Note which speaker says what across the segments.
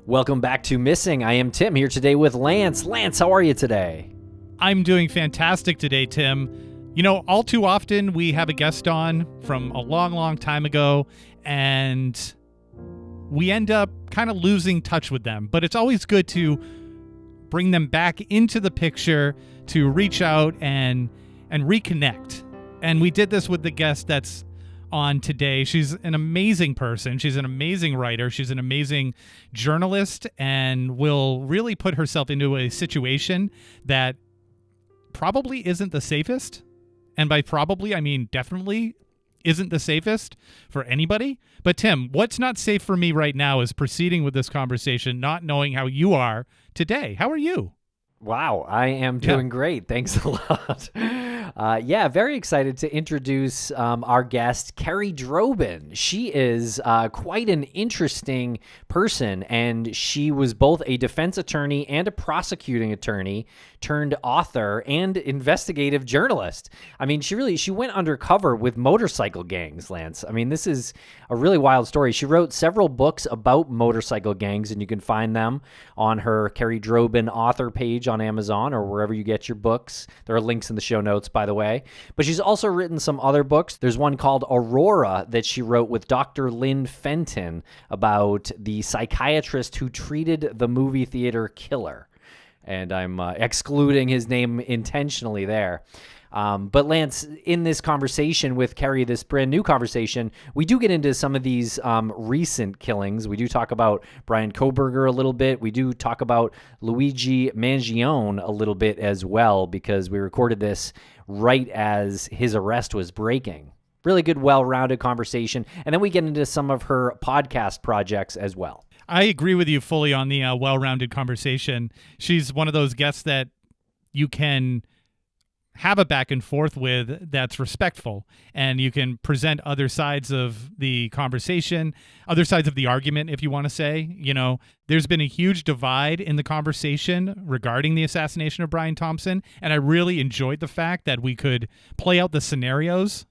Speaker 1: Welcome back to Missing. I am Tim here today with Lance. Lance, how are you today?
Speaker 2: I'm doing fantastic today, Tim. You know, all too often we have a guest on from a long, long time ago, and we end up kind of losing touch with them. But it's always good to bring them back into the picture, to reach out and reconnect. And we did this with the guest that's on today. She's an amazing person. She's an amazing writer. She's an amazing journalist, and will really put herself into a situation that probably isn't the safest. And by probably, I mean definitely isn't the safest for anybody. But Tim, what's not safe for me right now is proceeding with this conversation, not knowing how you are today. How are you?
Speaker 1: Wow, I am doing great. Thanks a lot. Very excited to introduce our guest, Kerrie Droban. She is quite an interesting person, and she was both a defense attorney and a prosecuting attorney turned author and investigative journalist. I mean, she went undercover with motorcycle gangs, Lance. I mean, this is a really wild story. She wrote several books about motorcycle gangs, and you can find them on her Kerrie Droban author page on Amazon or wherever you get your books. There are links in the show notes, by the way. But she's also written some other books. There's one called Aurora that she wrote with Dr. Lynn Fenton about the psychiatrist who treated the movie theater killer. And I'm excluding his name intentionally there. But Lance, in this conversation with Kerrie, this brand new conversation, we do get into some of these recent killings. We do talk about Brian Kohberger a little bit. We do talk about Luigi Mangione a little bit as well, because we recorded this right as his arrest was breaking. Really good, well-rounded conversation. And then we get into some of her podcast projects as well.
Speaker 2: I agree with you fully on the well-rounded conversation. She's one of those guests that you can have a back and forth with that's respectful, and you can present other sides of the conversation, other sides of the argument, if you want to say. You know, there's been a huge divide in the conversation regarding the assassination of Brian Thompson, and I really enjoyed the fact that we could play out the scenarios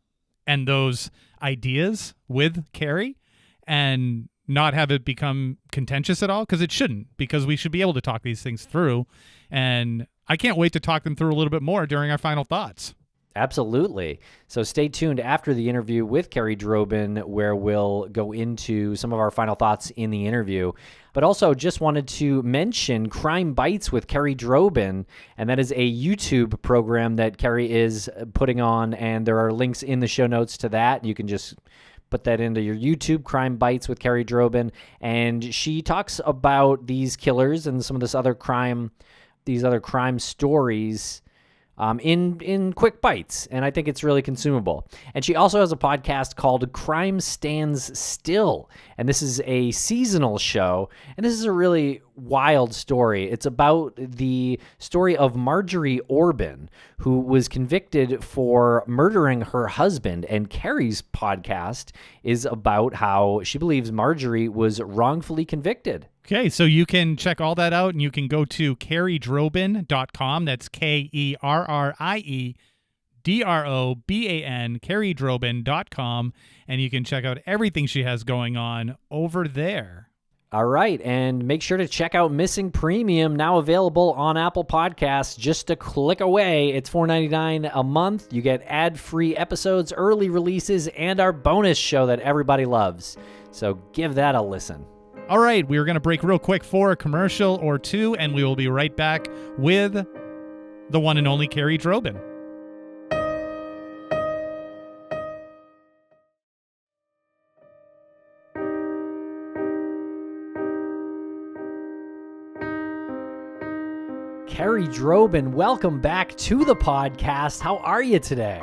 Speaker 2: and those ideas with Kerrie and not have it become contentious at all, because it shouldn't, because we should be able to talk these things through. And I can't wait to talk them through a little bit more during our final thoughts.
Speaker 1: Absolutely. So stay tuned after the interview with Kerrie Droban, where we'll go into some of our final thoughts in the interview. But also just wanted to mention Crime Bites with Kerrie Droban, and that is a YouTube program that Kerrie is putting on, and there are links in the show notes to that. You can just put that into your YouTube, Crime Bites with Kerrie Droban, and she talks about these killers and some of these other crime stories in quick bites, and I think it's really consumable. And she also has a podcast called Crime Stands Still, and this is a seasonal show, and this is a really wild story. It's about the story of Marjorie Orban, who was convicted for murdering her husband, and Kerrie's podcast is about how she believes Marjorie was wrongfully convicted.
Speaker 2: Okay, so you can check all that out, and you can go to kerriedroban.com. That's KerrieDroban, kerriedroban.com, and you can check out everything she has going on over there.
Speaker 1: All right, and make sure to check out Missing Premium, now available on Apple Podcasts. Just a click away. It's $4.99 a month. You get ad-free episodes, early releases, and our bonus show that everybody loves. So give that a listen.
Speaker 2: All right, we're going to break real quick for a commercial or two, and we will be right back with the one and only Kerrie Droban.
Speaker 1: Kerrie Droban, welcome back to the podcast. How are you today?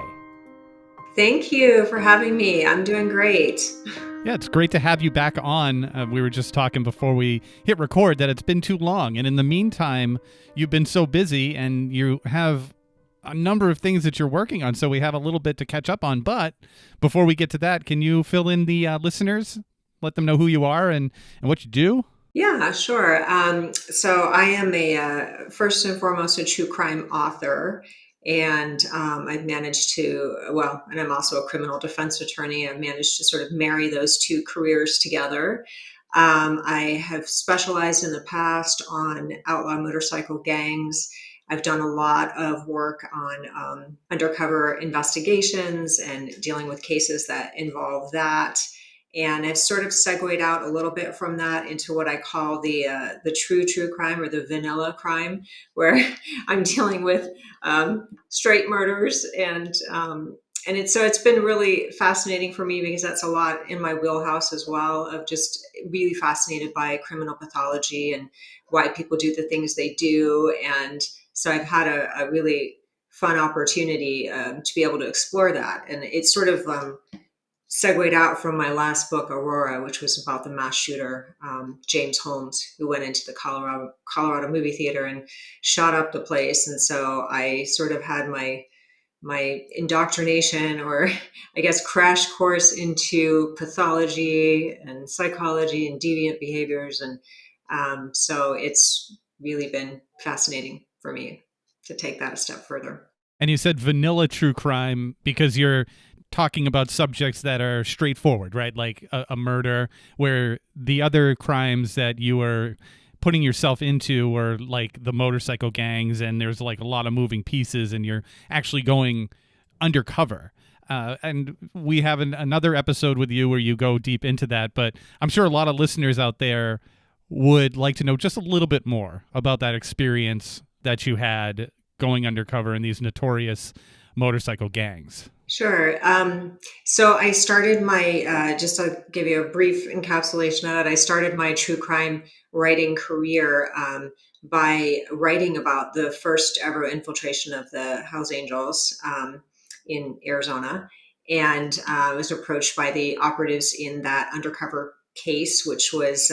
Speaker 3: Thank you for having me. I'm doing great.
Speaker 2: Yeah, it's great to have you back on. We were just talking before we hit record that it's been too long. And in the meantime, you've been so busy and you have a number of things that you're working on. So we have a little bit to catch up on. But before we get to that, can you fill in the listeners, let them know who you are and what you do?
Speaker 3: Yeah, sure. So I am first and foremost a true crime author. And I've managed to, and I'm also a criminal defense attorney. I've managed to sort of marry those two careers together. I have specialized in the past on outlaw motorcycle gangs. I've done a lot of work on undercover investigations and dealing with cases that involve that. And I've sort of segued out a little bit from that into what I call the true crime, or the vanilla crime, where I'm dealing with straight murders, and it's been really fascinating for me because that's a lot in my wheelhouse as well, of just really fascinated by criminal pathology and why people do the things they do. And so I've had a really fun opportunity to be able to explore that. And it's sort of segued out from my last book, Aurora, which was about the mass shooter, James Holmes, who went into the Colorado movie theater and shot up the place. And so I sort of had my indoctrination, or I guess crash course into pathology and psychology and deviant behaviors. And so it's really been fascinating for me to take that a step further.
Speaker 2: And you said vanilla true crime because you're talking about subjects that are straightforward, right? Like a murder, where the other crimes that you were putting yourself into were like the motorcycle gangs, and there's like a lot of moving pieces, and you're actually going undercover. And we have another episode with you where you go deep into that, but I'm sure a lot of listeners out there would like to know just a little bit more about that experience that you had going undercover in these notorious motorcycle gangs.
Speaker 3: Sure. So I started just to give you a brief encapsulation of it, I started my true crime writing career by writing about the first ever infiltration of the Hells Angels in Arizona. And I was approached by the operatives in that undercover case, which was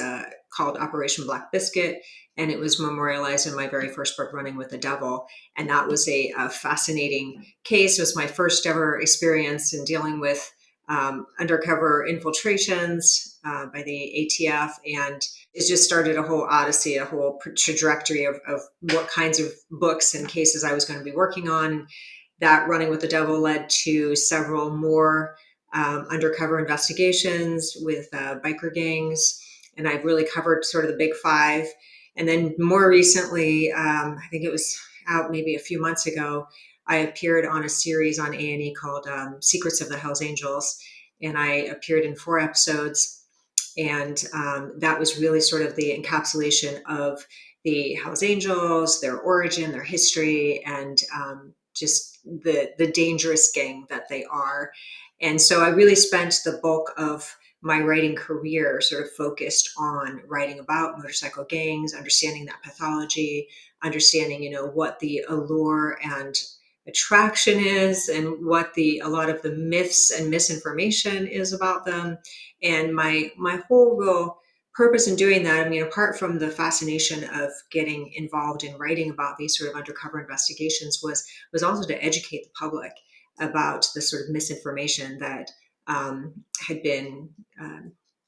Speaker 3: called Operation Black Biscuit. And it was memorialized in my very first book, Running with the Devil. And that was a fascinating case. It was my first ever experience in dealing with undercover infiltrations by the ATF. And it just started a whole odyssey, a whole trajectory of what kinds of books and cases I was going to be working on. That Running with the Devil led to several more undercover investigations with biker gangs. And I've really covered sort of the big five. And then more recently, I think it was out maybe a few months ago, I appeared on a series on A&E called Secrets of the Hells Angels. And I appeared in 4 episodes. And that was really sort of the encapsulation of the Hells Angels, their origin, their history, and just the dangerous gang that they are. And so I really spent the bulk of my writing career sort of focused on writing about motorcycle gangs, understanding that pathology, understanding, what the allure and attraction is, and what a lot of the myths and misinformation is about them. And my whole real purpose in doing that, I mean, apart from the fascination of getting involved in writing about these sort of undercover investigations, was also to educate the public about the sort of misinformation that had been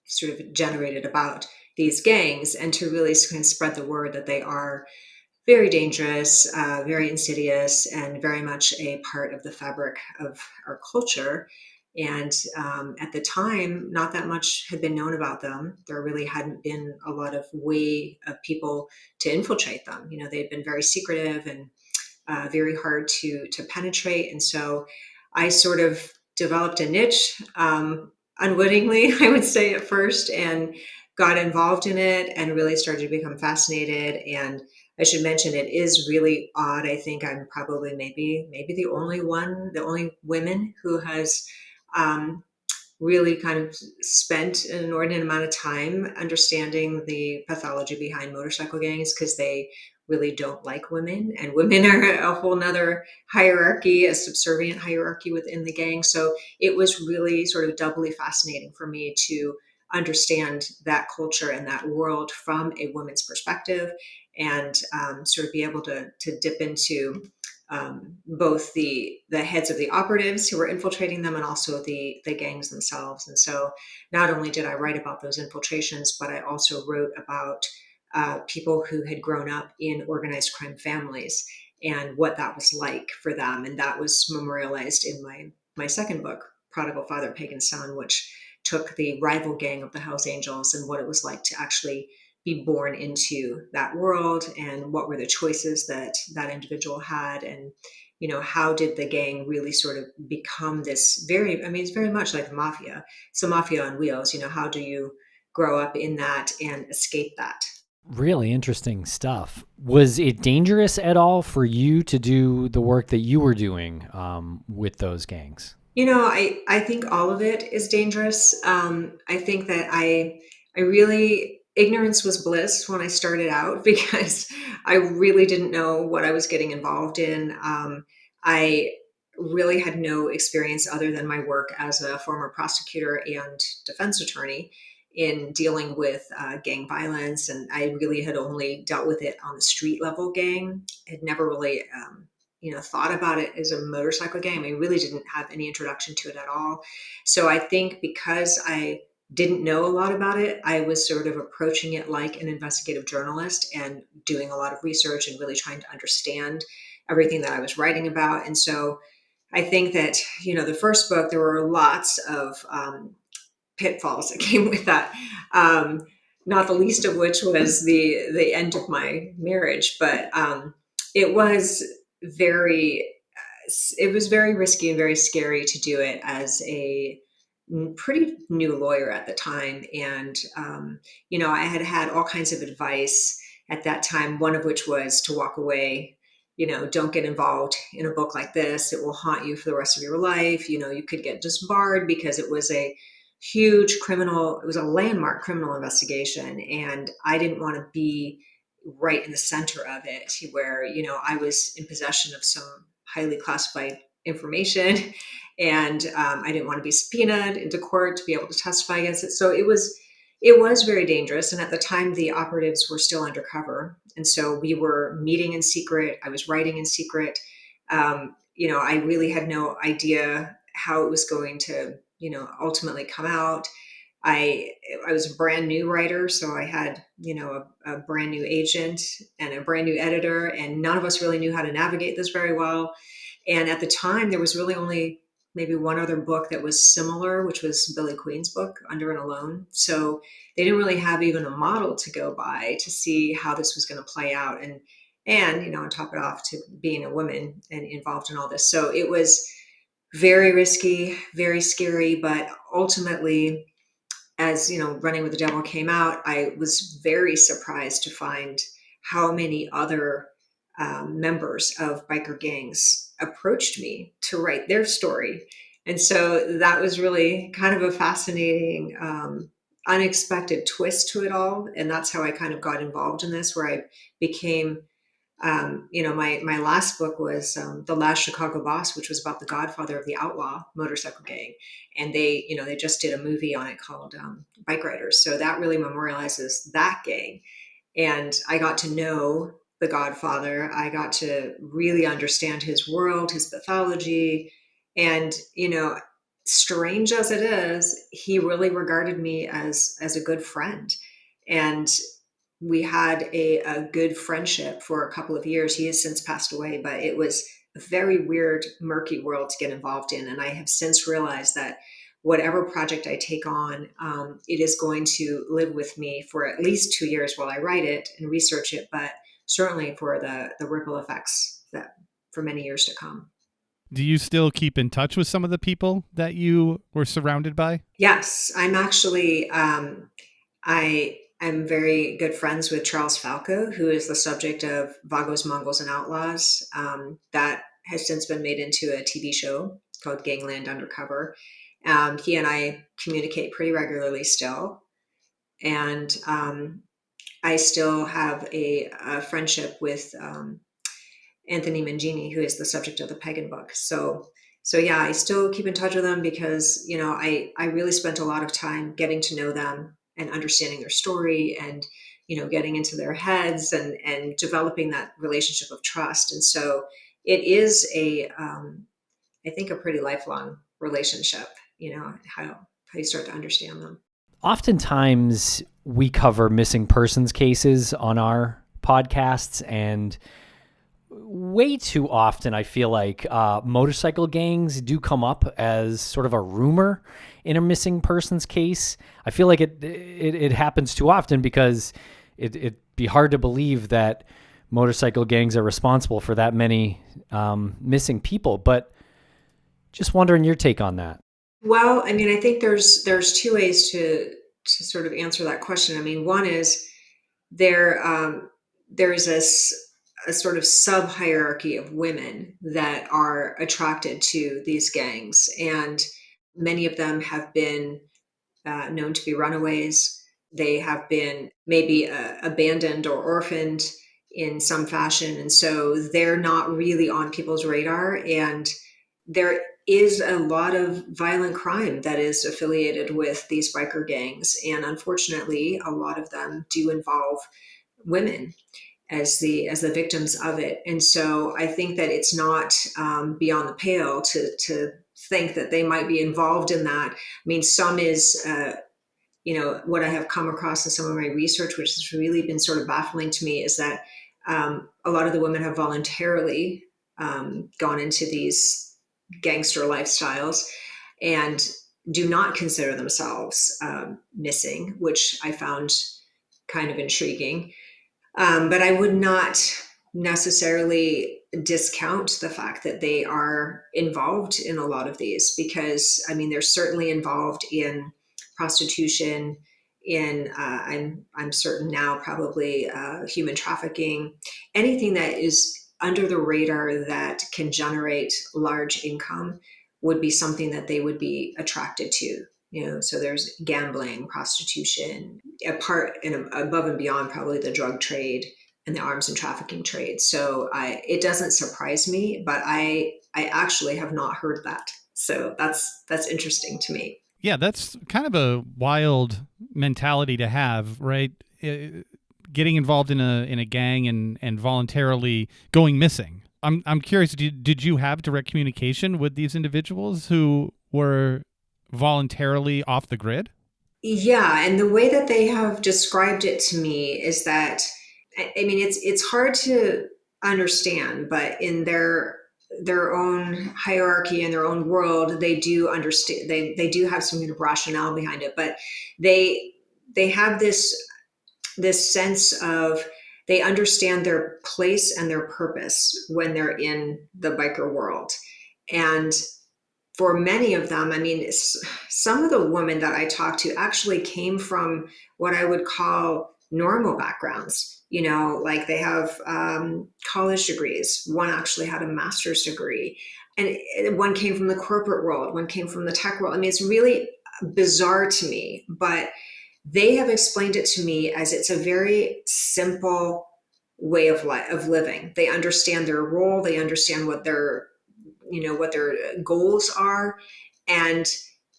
Speaker 3: sort of generated about these gangs, and to really kind of spread the word that they are very dangerous, very insidious, and very much a part of the fabric of our culture. And at the time, not that much had been known about them. There really hadn't been a lot of way of people to infiltrate them. They'd been very secretive and very hard to penetrate. And so I sort of developed a niche, unwittingly, I would say at first, and got involved in it and really started to become fascinated. And I should mention, it is really odd. I think I'm probably maybe the only woman who has really kind of spent an inordinate amount of time understanding the pathology behind motorcycle gangs, because they really don't like women, and women are a whole nother hierarchy, a subservient hierarchy within the gang. So it was really sort of doubly fascinating for me to understand that culture and that world from a woman's perspective, and sort of be able to dip into both the heads of the operatives who were infiltrating them, and also the gangs themselves. And so not only did I write about those infiltrations, but I also wrote about people who had grown up in organized crime families and what that was like for them. And that was memorialized in my second book, Prodigal Father, Pagan Son, which took the rival gang of the Hells Angels and what it was like to actually be born into that world, and what were the choices that that individual had, and how did the gang really sort of become this very, I mean, it's very much like the mafia. So mafia on wheels, how do you grow up in that and escape that?
Speaker 1: Really interesting stuff. Was it dangerous at all for you to do the work that you were doing with those gangs?
Speaker 3: I think all of it is dangerous. I think that I really, ignorance was bliss when I started out because I really didn't know what I was getting involved in. I really had no experience other than my work as a former prosecutor and defense attorney in dealing with gang violence. And I really had only dealt with it on the street level gang. Had never really thought about it as a motorcycle game. I really didn't have any introduction to it at all. So I think because I didn't know a lot about it, I was sort of approaching it like an investigative journalist and doing a lot of research and really trying to understand everything that I was writing about. And so I think that, the first book, there were lots of pitfalls that came with that. Not the least of which was the end of my marriage, but it was very it was very risky and very scary to do it as a pretty new lawyer at the time. And I had had all kinds of advice at that time, one of which was to walk away. Don't get involved in a book like this, it will haunt you for the rest of your life. You could get disbarred because it was a huge criminal, it was a landmark criminal investigation, and I didn't want to be right in the center of it where I was in possession of some highly classified information, and I didn't want to be subpoenaed into court to be able to testify against it. So it was very dangerous, and at the time the operatives were still undercover, and so we were meeting in secret, I was writing in secret. I really had no idea how it was going to ultimately come out. I was a brand new writer, so I had a brand new agent and a brand new editor, and none of us really knew how to navigate this very well. And at the time, there was really only maybe one other book that was similar, which was Billy Queen's book, Under and Alone. So they didn't really have even a model to go by to see how this was going to play out, and on top of it off to being a woman and involved in all this. So it was very risky, very scary, but ultimately, as Running with the Devil came out, I was very surprised to find how many other members of biker gangs approached me to write their story. And so that was really kind of a fascinating, unexpected twist to it all. And that's how I kind of got involved in this, where I became my last book was The Last Chicago Boss, which was about the godfather of the outlaw motorcycle gang. And they just did a movie on it called Bike Riders. So that really memorializes that gang. And I got to know the godfather. I got to really understand his world, his pathology. And, strange as it is, he really regarded me as a good friend. And we had a good friendship for a couple of years. He has since passed away, but it was a very weird, murky world to get involved in. And I have since realized that whatever project I take on, it is going to live with me for at least 2 years while I write it and research it, but certainly for the ripple effects that for many years to come.
Speaker 2: Do you still keep in touch with some of the people that you were surrounded by?
Speaker 3: Yes, I'm actually, I'm very good friends with Charles Falco, who is the subject of Vagos, Mongols, and Outlaws. That has since been made into a TV show called Gangland Undercover. He and I communicate pretty regularly still. And I still have a friendship with Anthony Mangini, who is the subject of the Pagan book. So yeah, I still keep in touch with them because, I really spent a lot of time getting to know them and understanding their story and, getting into their heads and developing that relationship of trust. And so it is I think a pretty lifelong relationship, how you start to understand them.
Speaker 1: Oftentimes we cover missing persons cases on our podcasts, and way too often, I feel like motorcycle gangs do come up as sort of a rumor in a missing persons case. I feel like it happens too often because it'd be hard to believe that motorcycle gangs are responsible for that many missing people. But just wondering your take on that.
Speaker 3: Well, I mean, I think there's two ways to sort of answer that question. I mean, one is there's a sort of sub hierarchy of women that are attracted to these gangs, and many of them have been known to be runaways. They have been maybe abandoned or orphaned in some fashion, and so they're not really on people's radar. And there is a lot of violent crime that is affiliated with these biker gangs, and unfortunately, a lot of them do involve women as the victims of it. And so I think that it's not beyond the pale to think that they might be involved in that. I mean, some is what I have come across in some of my research, which has really been sort of baffling to me, is that a lot of the women have voluntarily gone into these gangster lifestyles and do not consider themselves missing, which I found kind of intriguing. But I would not necessarily discount the fact that they are involved in a lot of these, because I mean, they're certainly involved in prostitution, in I'm certain now probably human trafficking, anything that is under the radar that can generate large income would be something that they would be attracted to. So there's gambling, prostitution, apart and above and beyond probably the drug trade and the arms and trafficking trade. So it doesn't surprise me, but I actually have not heard that. So that's interesting to me.
Speaker 2: Yeah, that's kind of a wild mentality to have, right? Getting involved in a gang and voluntarily going missing. I'm curious, did you have direct communication with these individuals who were voluntarily off the grid?
Speaker 3: Yeah, and the way that they have described it to me is that, I mean, it's hard to understand, but in their own hierarchy and their own world, they do understand. They do have some kind of rationale behind it, but they have this sense of, they understand their place and their purpose when they're in the biker world. And for many of them, I mean, some of the women that I talked to actually came from what I would call normal backgrounds. Like they have college degrees. One actually had a master's degree, and one came from the corporate world. One came from the tech world. I mean, it's really bizarre to me, but they have explained it to me as it's a very simple way of living. They understand their role. They understand what their goals are, and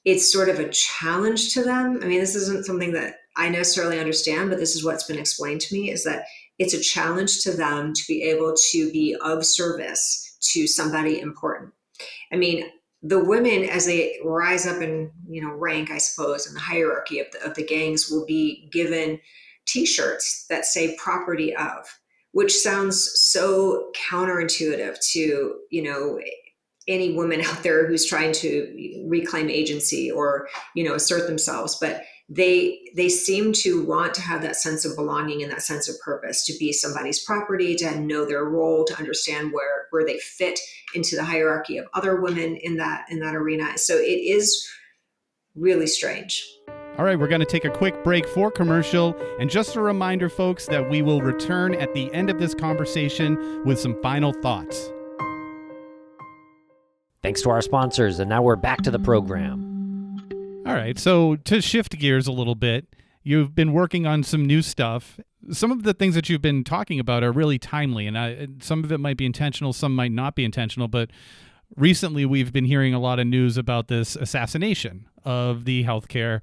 Speaker 3: it's sort of a challenge to them. I mean, this isn't something that I necessarily understand, but this is what's been explained to me, is that it's a challenge to them to be able to be of service to somebody important. I mean, the women, as they rise up in rank, I suppose, in the hierarchy of the gangs, will be given T-shirts that say "property of," which sounds so counterintuitive to any woman out there who's trying to reclaim agency or assert themselves. But they seem to want to have that sense of belonging and that sense of purpose, to be somebody's property, to know their role, to understand where they fit into the hierarchy of other women in that arena. So it is really strange.
Speaker 2: All right, we're going to take a quick break for commercial. And just a reminder, folks, that we will return at the end of this conversation with some final thoughts.
Speaker 1: Thanks to our sponsors, and now we're back to the program.
Speaker 2: All right, so to shift gears a little bit, you've been working on some new stuff. Some of the things that you've been talking about are really timely, and some of it might be intentional, some might not be intentional, but recently we've been hearing a lot of news about this assassination of the healthcare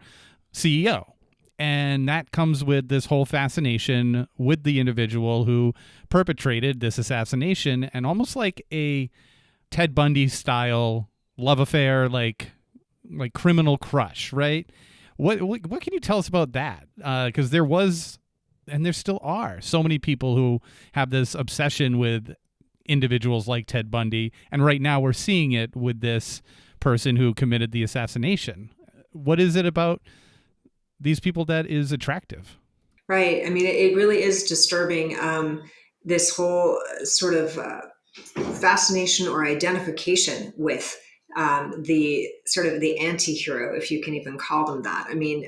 Speaker 2: CEO. And that comes with this whole fascination with the individual who perpetrated this assassination, and almost like a Ted Bundy style love affair, like criminal crush, right? What can you tell us about that? Because there was, and there still are, so many people who have this obsession with individuals like Ted Bundy. And right now we're seeing it with this person who committed the assassination. What is it about these people that is attractive?
Speaker 3: Right. I mean, it really is disturbing. This whole sort of fascination or identification with the sort of the anti-hero, if you can even call them that. I mean,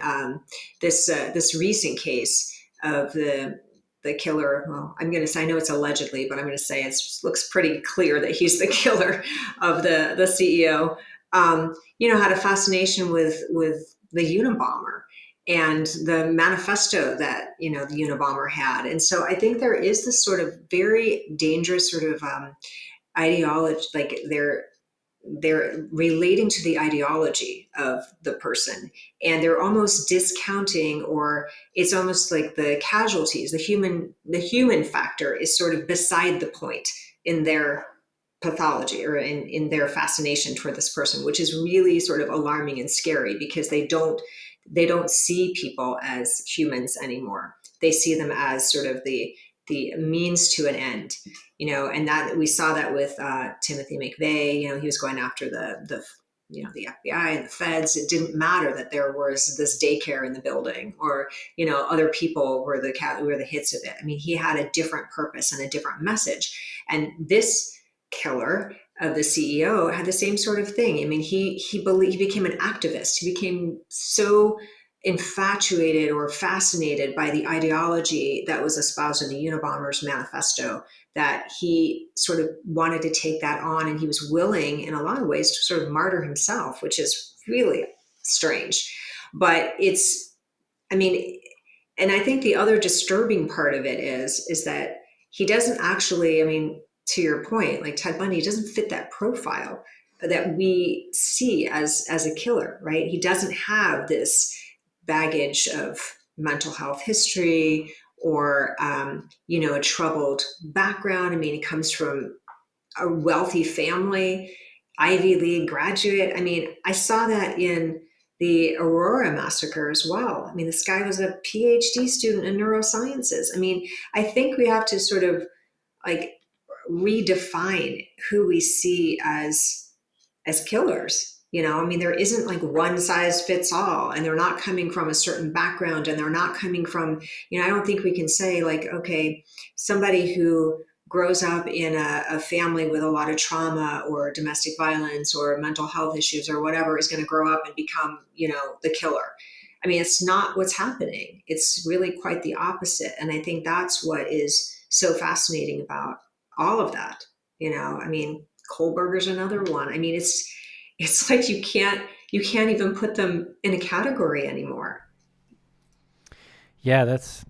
Speaker 3: this recent case of the killer. Well, I'm going to say, I know it's allegedly, but I'm going to say it looks pretty clear that he's the killer of the CEO. Had a fascination with the Unabomber and the manifesto that the Unabomber had. And so I think there is this sort of very dangerous sort of ideology, like they're relating to the ideology of the person, and they're almost discounting, or it's almost like the casualties, the human factor is sort of beside the point in their pathology, or in their fascination toward this person, which is really sort of alarming and scary, because they don't see people as humans anymore. They see them as sort of the means to an end, and that we saw that with Timothy McVeigh. He was going after the FBI and the feds. It didn't matter that there was this daycare in the building, or other people were the hits of it. I mean, he had a different purpose and a different message. And this killer of the CEO had the same sort of thing. I mean, he became an activist. He became so infatuated or fascinated by the ideology that was espoused in the Unabomber's manifesto, that he sort of wanted to take that on, and he was willing in a lot of ways to sort of martyr himself, which is really strange. But I mean, and I think the other disturbing part of it is that he doesn't actually, I mean, to your point, like Ted Bundy, doesn't fit that profile that we see as a killer, right? He doesn't have this baggage of mental health history, or a troubled background. I mean, he comes from a wealthy family, Ivy League graduate. I mean, I saw that in the Aurora massacre as well. I mean, this guy was a PhD student in neurosciences. I mean, I think we have to sort of like redefine who we see as killers. I mean, there isn't like one size fits all, and they're not coming from a certain background, and they're not coming from, I don't think we can say like, okay, somebody who grows up in a family with a lot of trauma or domestic violence or mental health issues or whatever is going to grow up and become, the killer. I mean, it's not what's happening. It's really quite the opposite. And I think that's what is so fascinating about all of that. I mean, Kohlberger's another one. I mean, it's like you can't even put them in a category anymore.
Speaker 1: Yeah, it's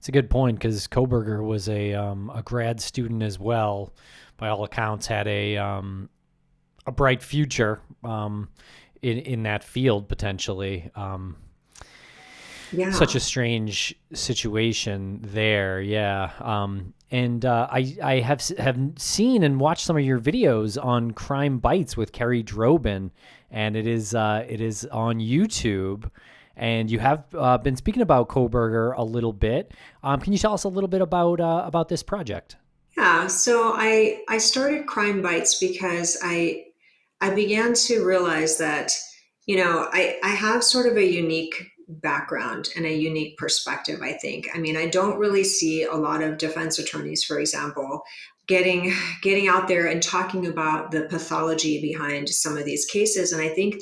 Speaker 1: a good point, because Kohlberger was a grad student as well. By all accounts, had a bright future in that field potentially.
Speaker 3: Yeah.
Speaker 1: Such a strange situation there. Yeah. And I have seen and watched some of your videos on Crime Bites with Kerrie Droban, and it is on YouTube. And you have been speaking about Kohlberger a little bit. Can you tell us a little bit about this project?
Speaker 3: Yeah. So I started Crime Bites because I began to realize that, I have sort of a unique background and a unique perspective, I think. I mean, I don't really see a lot of defense attorneys, for example, getting out there and talking about the pathology behind some of these cases. And I think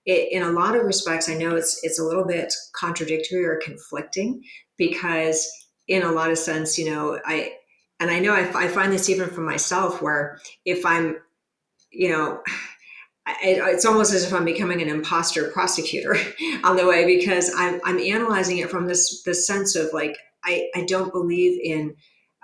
Speaker 3: in a lot of respects, I know it's a little bit contradictory or conflicting, because in a lot of sense, I know I find this even for myself, where if I'm, it's almost as if I'm becoming an imposter prosecutor on the way, because I'm analyzing it from this sense of like, I don't believe in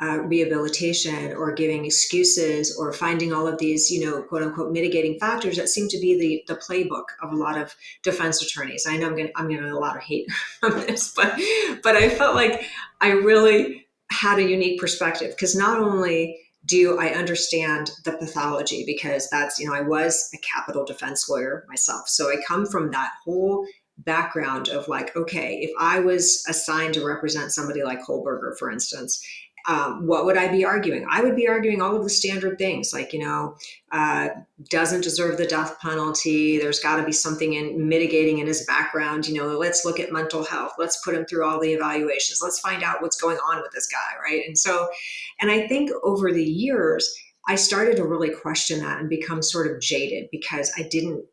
Speaker 3: rehabilitation or giving excuses or finding all of these, quote unquote, mitigating factors that seem to be the playbook of a lot of defense attorneys. I know I'm gonna get a lot of hate from this, but I felt like I really had a unique perspective, because not only do I understand the pathology, because that's, I was a capital defense lawyer myself. So I come from that whole background of like, okay, if I was assigned to represent somebody like Kohlberger, for instance, what would I be arguing? I would be arguing all of the standard things like, doesn't deserve the death penalty. There's got to be something in mitigating in his background. Let's look at mental health. Let's put him through all the evaluations. Let's find out what's going on with this guy. Right. And I think over the years, I started to really question that and become sort of jaded because I didn't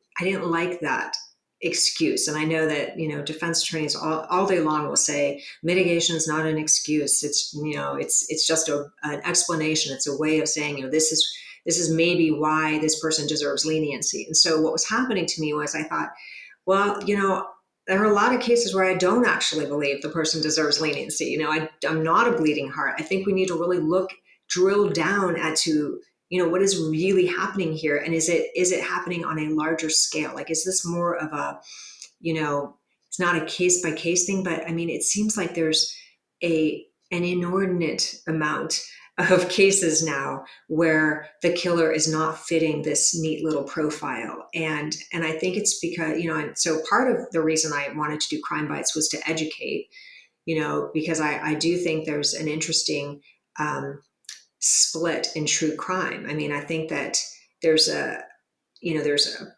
Speaker 3: like that excuse. And I know that, defense attorneys all day long will say mitigation is not an excuse. It's just an explanation. It's a way of saying, this is maybe why this person deserves leniency. And so what was happening to me was I thought, well, there are a lot of cases where I don't actually believe the person deserves leniency. I'm not a bleeding heart. I think we need to really drill down to what is really happening here, and is it happening on a larger scale? Like, is this more of a, it's not a case by case thing, but I mean, it seems like there's an inordinate amount of cases now where the killer is not fitting this neat little profile, and I think it's because and so part of the reason I wanted to do Crime Bites was to educate, because I do think there's an interesting split in true crime. I mean, I think that there's a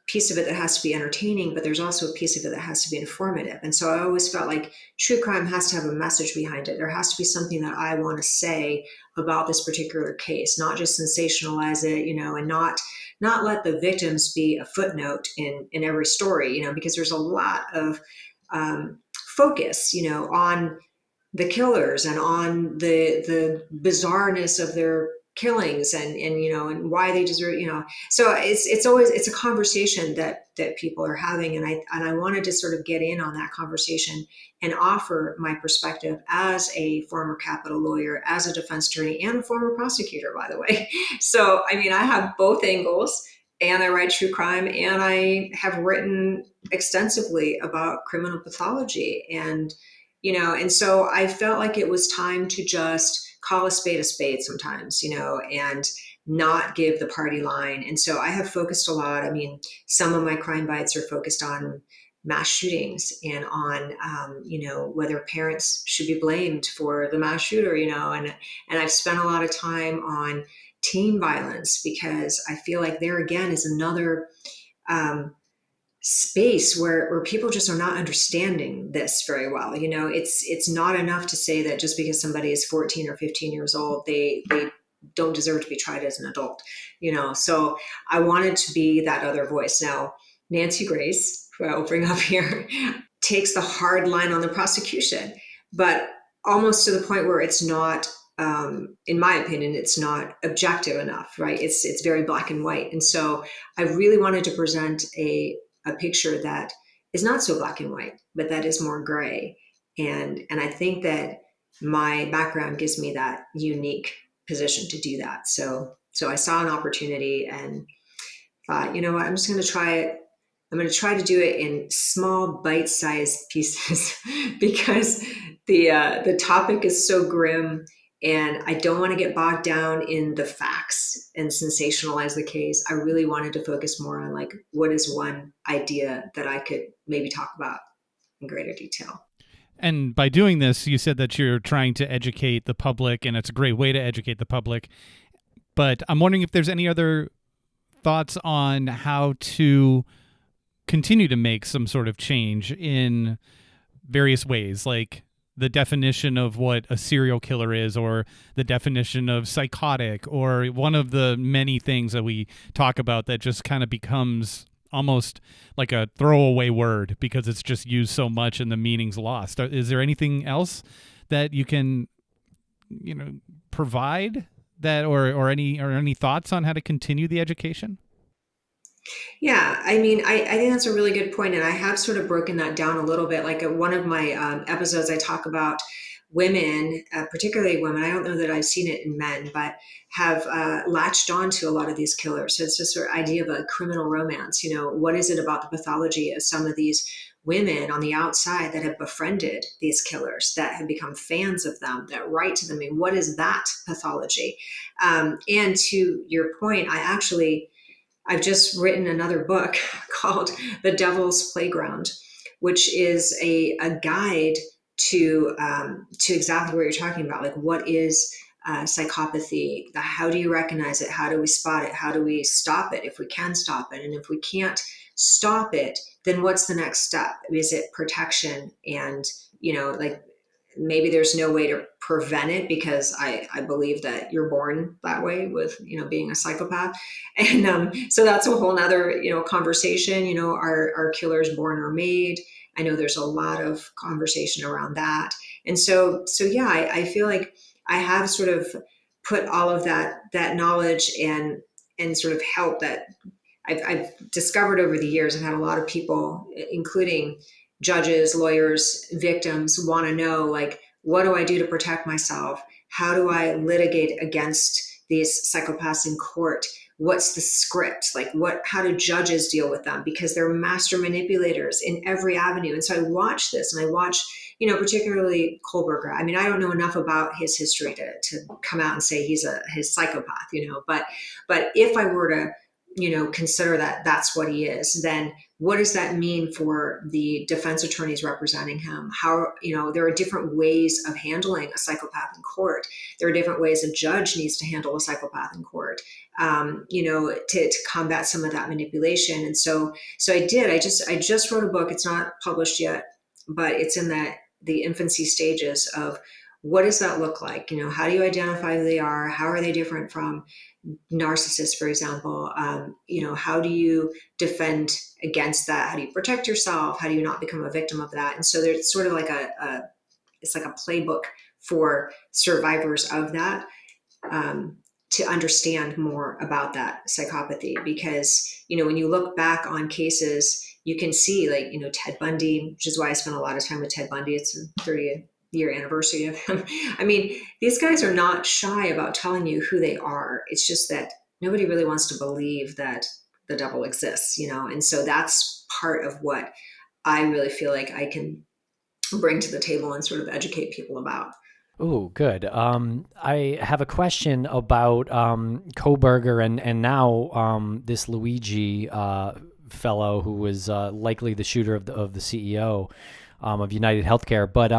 Speaker 3: piece of it that has to be entertaining, but there's also a piece of it that has to be informative. And so I always felt like true crime has to have a message behind it. There has to be something that I want to say about this particular case, not just sensationalize it, and not let the victims be a footnote in every story, because there's a lot of focus, on the killers and on the bizarreness of their killings and why they deserve, so it's a conversation that people are having, and I wanted to sort of get in on that conversation and offer my perspective as a former capital lawyer, as a defense attorney, and a former prosecutor, by the way. So I mean, I have both angles, and I write true crime, and I have written extensively about criminal pathology, and so I felt like it was time to just call a spade sometimes, and not give the party line. And so I have focused a lot. I mean, some of my Crime Bites are focused on mass shootings and on, whether parents should be blamed for the mass shooter, and I've spent a lot of time on teen violence, because I feel like there again is another, space where people just are not understanding this very well. It's not enough to say that just because somebody is 14 or 15 years old, they don't deserve to be tried as an adult. So I wanted to be that other voice. Now, Nancy Grace, who I'll bring up here, takes the hard line on the prosecution, but almost to the point where it's not, in my opinion, it's not objective enough, right? It's very black and white. And so I really wanted to present a picture that is not so black and white, but that is more gray. And I think that my background gives me that unique position to do that. So I saw an opportunity and thought, you know what, I'm just going to try it. I'm going to try to do it in small bite-sized pieces because the topic is so grim, and I don't want to get bogged down in the facts and sensationalize the case. I really wanted to focus more on like, what is one idea that I could maybe talk about in greater detail.
Speaker 2: And by doing this, you said that you're trying to educate the public, and it's a great way to educate the public. But I'm wondering if there's any other thoughts on how to continue to make some sort of change in various ways, like the definition of what a serial killer is, or the definition of psychotic, or one of the many things that we talk about that just kind of becomes almost like a throwaway word because it's just used so much and the meaning's lost. Is there anything else that you can, provide that, or any thoughts on how to continue the education?
Speaker 3: Yeah, I mean, I think that's a really good point, and I have sort of broken that down a little bit. Like one of my episodes, I talk about women, particularly women. I don't know that I've seen it in men, but have latched on to a lot of these killers. So it's this sort of idea of a criminal romance. What is it about the pathology of some of these women on the outside that have befriended these killers, that have become fans of them, that write to them? I mean, what is that pathology? And to your point, I've just written another book called The Devil's Playground, which is a guide to exactly what you're talking about. Like, what is psychopathy. How do you recognize it? How do we spot it? How do we stop it if we can stop it? And if we can't stop it, then what's the next step? Is it protection? And, like, maybe there's no way to prevent it, because I believe that you're born that way with, being a psychopath. And so that's a whole nother, conversation. Are killers born or made? I know there's a lot of conversation around that. And so yeah, I feel like I have sort of put all of that knowledge and sort of help that I've discovered over the years. I've had a lot of people, including judges, lawyers, victims, want to know, like, what do I do to protect myself? How do I litigate against these psychopaths in court? What's the script? Like, how do judges deal with them? Because they're master manipulators in every avenue. And so I watch this, and I watch, particularly Kohlberger. I mean, I don't know enough about his history to come out and say he's psychopath, but if I were to, consider that that's what he is, then what does that mean for the defense attorneys representing him? How, there are different ways of handling a psychopath in court. There are different ways a judge needs to handle a psychopath in court, to combat some of that manipulation. And so I just wrote a book. It's not published yet, but it's in the infancy stages of what does that look like? How do you identify who they are? How are they different from narcissists, for example? How do you defend against that? How do you protect yourself? How do you not become a victim of that? And so there's sort of like it's like a playbook for survivors of that, to understand more about that psychopathy. Because, when you look back on cases, you can see, like, Ted Bundy, which is why I spent a lot of time with Ted Bundy. It's a 30-year anniversary of him. I mean, these guys are not shy about telling you who they are. It's just that nobody really wants to believe that the devil exists, and so that's part of what I really feel like I can bring to the table and sort of educate people about.
Speaker 1: Oh, good. I have a question about Kohlberger and now this Luigi fellow who was likely the shooter of the CEO of United Healthcare. But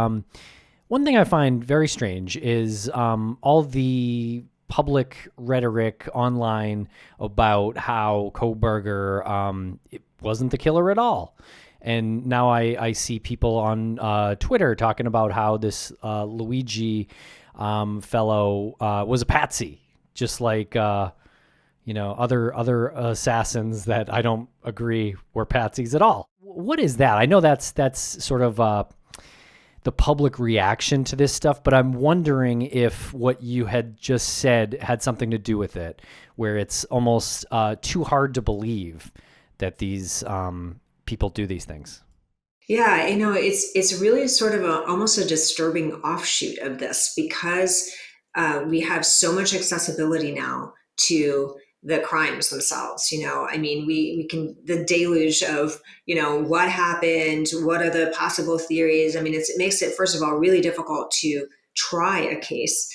Speaker 1: one thing I find very strange is all the public rhetoric online about how Kohlberger it wasn't the killer at all. And now I see people on Twitter talking about how this Luigi fellow was a patsy, just like other assassins that I don't agree were patsies at all. What is that? I know that's sort of the public reaction to this stuff, but I'm wondering if what you had just said had something to do with it, where it's almost too hard to believe that these people do these things.
Speaker 3: Yeah, it's really sort of almost a disturbing offshoot of this, because we have so much accessibility now to the crimes themselves. I mean, we can, the deluge of, what happened, what are the possible theories. I mean, it makes it, first of all, really difficult to try a case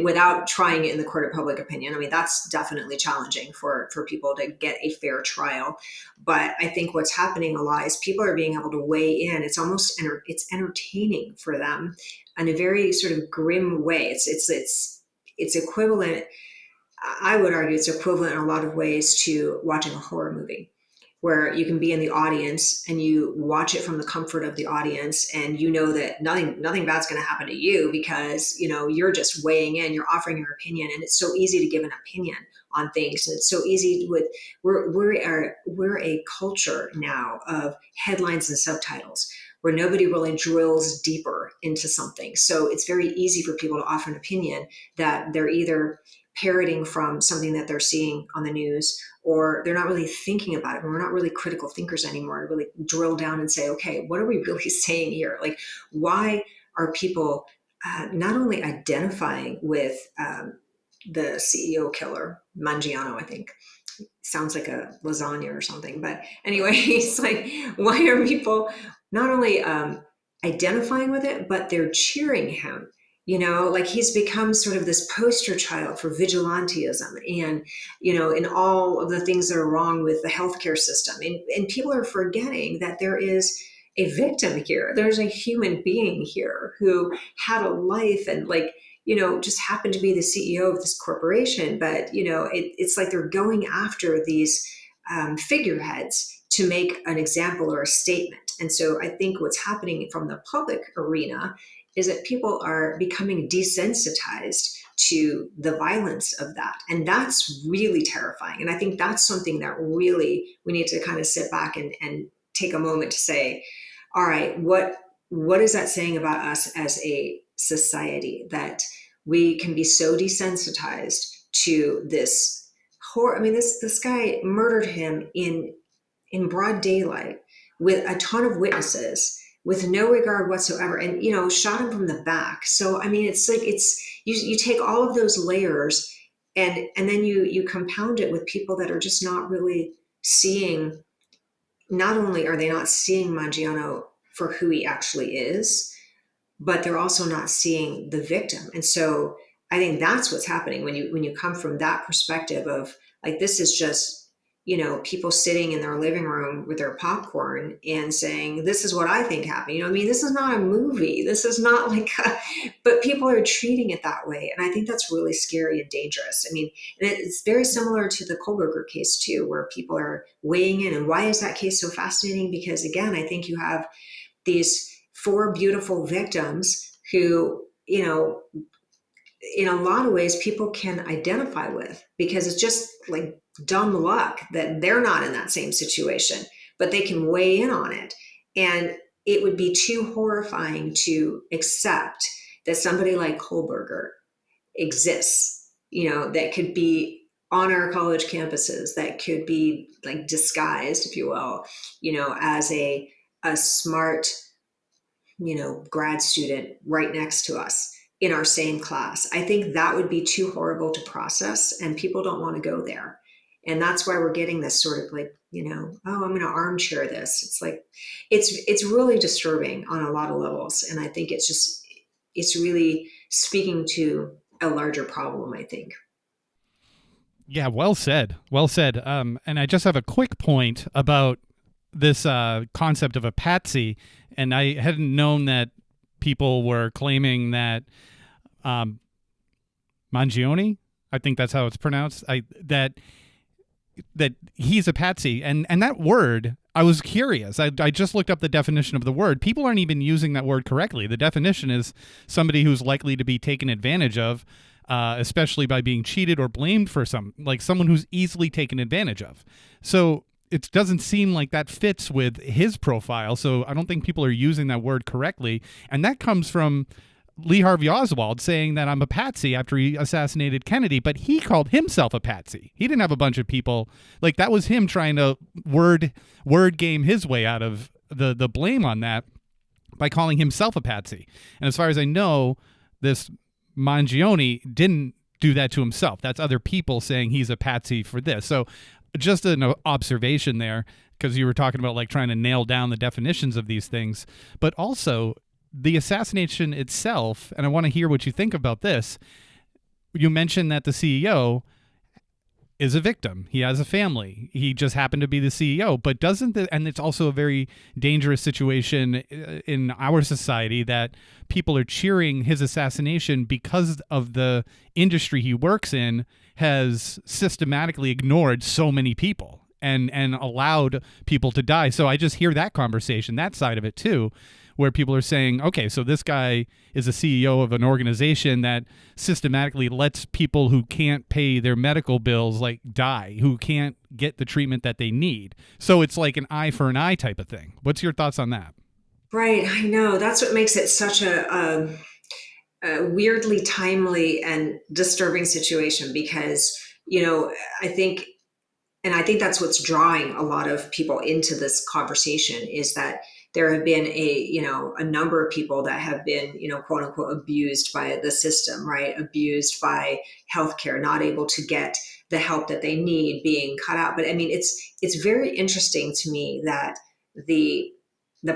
Speaker 3: without trying it in the court of public opinion. I mean, that's definitely challenging for people to get a fair trial. But I think what's happening a lot is people are being able to weigh in. It's almost it's entertaining for them in a very sort of grim way. It's equivalent. I would argue it's equivalent in a lot of ways to watching a horror movie, where you can be in the audience and you watch it from the comfort of the audience, and that nothing bad's going to happen to you, because you're just weighing in, you're offering your opinion, and it's so easy to give an opinion on things, and it's so easy we're a culture now of headlines and subtitles, where nobody really drills deeper into something. So it's very easy for people to offer an opinion that they're either parroting from something that they're seeing on the news, or they're not really thinking about it. We're not really critical thinkers anymore to really drill down and say, okay, what are we really saying here? Like, why are people not only identifying with the CEO killer, Mangione, I think, sounds like a lasagna or something. But anyway, it's like, why are people not only identifying with it, but they're cheering him? Like, he's become sort of this poster child for vigilantism and, in all of the things that are wrong with the healthcare system. And people are forgetting that there is a victim here. There's a human being here who had a life, and, like, just happen to be the CEO of this corporation, but it's like they're going after these figureheads to make an example or a statement. And so I think what's happening from the public arena is that people are becoming desensitized to the violence of that. And that's really terrifying. And I think that's something that really we need to kind of sit back and take a moment to say, all right, what is that saying about us as a society, that we can be so desensitized to this horror? I mean, this guy murdered him in broad daylight with a ton of witnesses, with no regard whatsoever, and shot him from the back. So I mean, it's like you take all of those layers and then you compound it with people that are just not really seeing. Not only are they not seeing Mangione for who he actually is, but they're also not seeing the victim. And so I think that's what's happening when you come from that perspective of like, this is just people sitting in their living room with their popcorn and saying, this is what I think happened. I mean, this is not a movie. This is not like but people are treating it that way. And I think that's really scary and dangerous. I mean, and it's very similar to the Kohlberger case too, where people are weighing in. And why is that case so fascinating? Because again, I think you have these four beautiful victims who, in a lot of ways people can identify with, because it's just like dumb luck that they're not in that same situation, but they can weigh in on it. And it would be too horrifying to accept that somebody like Kohlberger exists, that could be on our college campuses, that could be like disguised, if you will, as a smart, grad student right next to us in our same class. I think that would be too horrible to process, and people don't want to go there. And that's why we're getting this sort of like, oh, I'm going to armchair this. It's like, it's really disturbing on a lot of levels. And I think it's really speaking to a larger problem, I think.
Speaker 2: Yeah, well said. Well said. And I just have a quick point about this concept of a patsy. And I hadn't known that people were claiming that Mangione, I think that's how it's pronounced, that he's a patsy. And that word, I was curious. I just looked up the definition of the word. People aren't even using that word correctly. The definition is somebody who's likely to be taken advantage of, especially by being cheated or blamed for someone who's easily taken advantage of. So it doesn't seem like that fits with his profile. So I don't think people are using that word correctly. And that comes from Lee Harvey Oswald saying that I'm a patsy after he assassinated Kennedy, but he called himself a patsy. He didn't have a bunch of people. Like, that was him trying to word game his way out of the blame on that by calling himself a patsy. And as far as I know, this Mangione didn't do that to himself. That's other people saying he's a patsy for this. So just an observation there, because you were talking about like trying to nail down the definitions of these things, but also the assassination itself. And I want to hear what you think about this. You mentioned that the CEO is a victim. He has a family. He just happened to be the CEO, but and it's also a very dangerous situation in our society that people are cheering his assassination because of the industry he works in has systematically ignored so many people and allowed people to die. So I just hear that conversation, that side of it too, where people are saying, okay, so this guy is a CEO of an organization that systematically lets people who can't pay their medical bills like die, who can't get the treatment that they need. So it's like an eye for an eye type of thing. What's your thoughts on that?
Speaker 3: Right. I know. That's what makes it such a weirdly timely and disturbing situation, because, I think that's what's drawing a lot of people into this conversation, is that there have been a number of people that have been, quote unquote, abused by the system, right? Abused by healthcare, not able to get the help that they need, being cut out. But I mean, it's very interesting to me that the